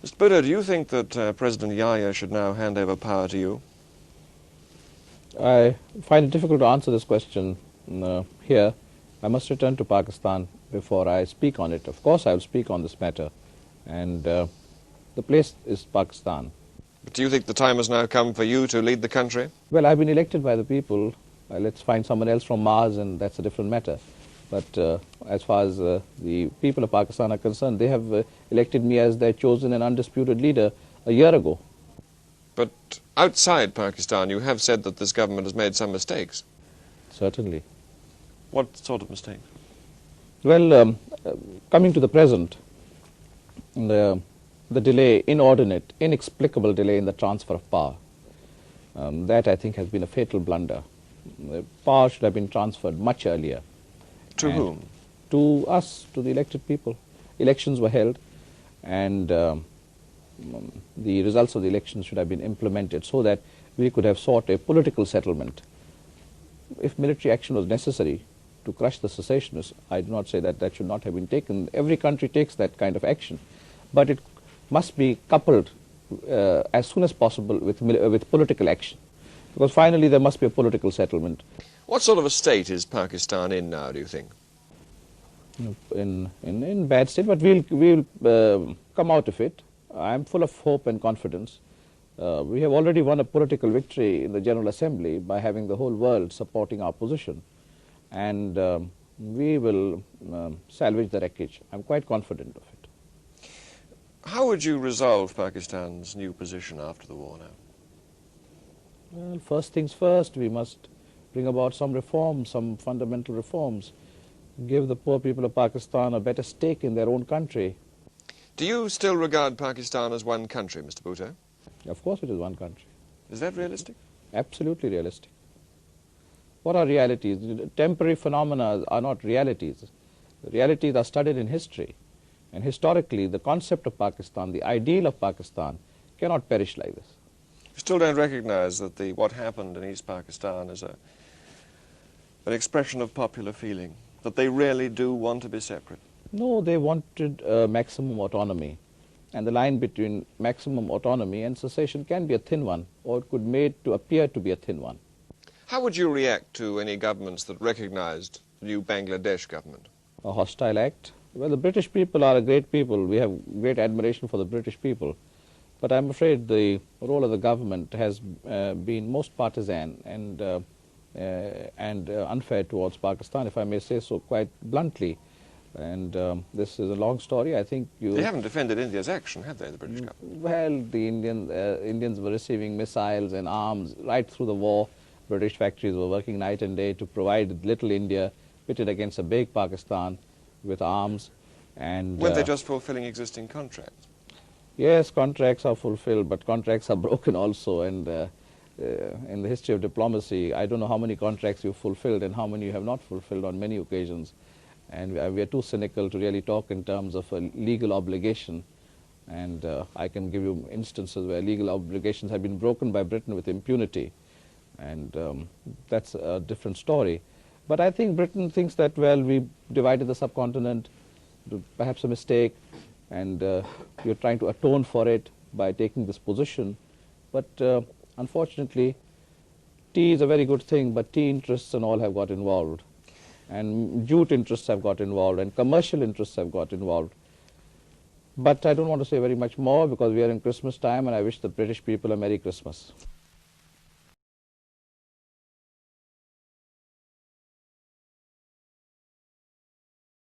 Mr. Bhutto, do you think that President Yahya should now hand over power to you? I find it difficult to answer this question here. I must return to Pakistan before I speak on it. Of course, I will speak on this matter, and the place is Pakistan. But do you think the time has now come for you to lead the country? Well, I've been elected by the people. Let's find someone else from Mars, and that's a different matter. But as far as the people of Pakistan are concerned, they have elected me as their chosen and undisputed leader a year ago. But outside Pakistan, you have said that this government has made some mistakes. Certainly. What sort of mistakes? Well, coming to the present, the delay, inordinate, inexplicable delay in the transfer of power, that I think has been a fatal blunder. The power should have been transferred much earlier. To whom? To us, to the elected people. Elections were held, and the results of the elections should have been implemented so that we could have sought a political settlement. If military action was necessary to crush the secessionists, I do not say that that should not have been taken. Every country takes that kind of action, but it must be coupled as soon as possible with political action, because finally there must be a political settlement. What sort of a state is Pakistan in now, do you think? In bad state, but we'll come out of it. I'm full of hope and confidence. We have already won a political victory in the General Assembly by having the whole world supporting our position, and we will salvage the wreckage. I'm quite confident of it. How would you resolve Pakistan's new position after the war now? Well, first things first, we must bring about some reforms, some fundamental reforms, give the poor people of Pakistan a better stake in their own country. Do you still regard Pakistan as one country, Mr. Bhutto? Of course it is one country. Is that realistic? Absolutely realistic. What are realities? Temporary phenomena are not realities. Realities are studied in history. And historically, the concept of Pakistan, the ideal of Pakistan, cannot perish like this. You still don't recognize that what happened in East Pakistan is an expression of popular feeling, that they really do want to be separate? No, they wanted maximum autonomy. And the line between maximum autonomy and secession can be a thin one, or it could be made to appear to be a thin one. How would you react to any governments that recognized the new Bangladesh government? A hostile act? Well, the British people are a great people. We have great admiration for the British people. But I'm afraid the role of the government has been most partisan and unfair towards Pakistan, if I may say so quite bluntly. And this is a long story. I think They haven't defended India's action, have they, the British government? Well, the Indians were receiving missiles and arms right through the war. British factories were working night and day to provide little India pitted against a big Pakistan with arms. And weren't they just fulfilling existing contracts? Yes, contracts are fulfilled, but contracts are broken also. And in the history of diplomacy, I don't know how many contracts you've fulfilled and how many you have not fulfilled on many occasions. And we are too cynical to really talk in terms of a legal obligation. And I can give you instances where legal obligations have been broken by Britain with impunity. And that's a different story. But I think Britain thinks that, well, we divided the subcontinent, perhaps a mistake, and you're trying to atone for it by taking this position. But unfortunately, tea is a very good thing, but tea interests and all have got involved. And jute interests have got involved, and commercial interests have got involved. But I don't want to say very much more because we are in Christmas time, and I wish the British people a Merry Christmas.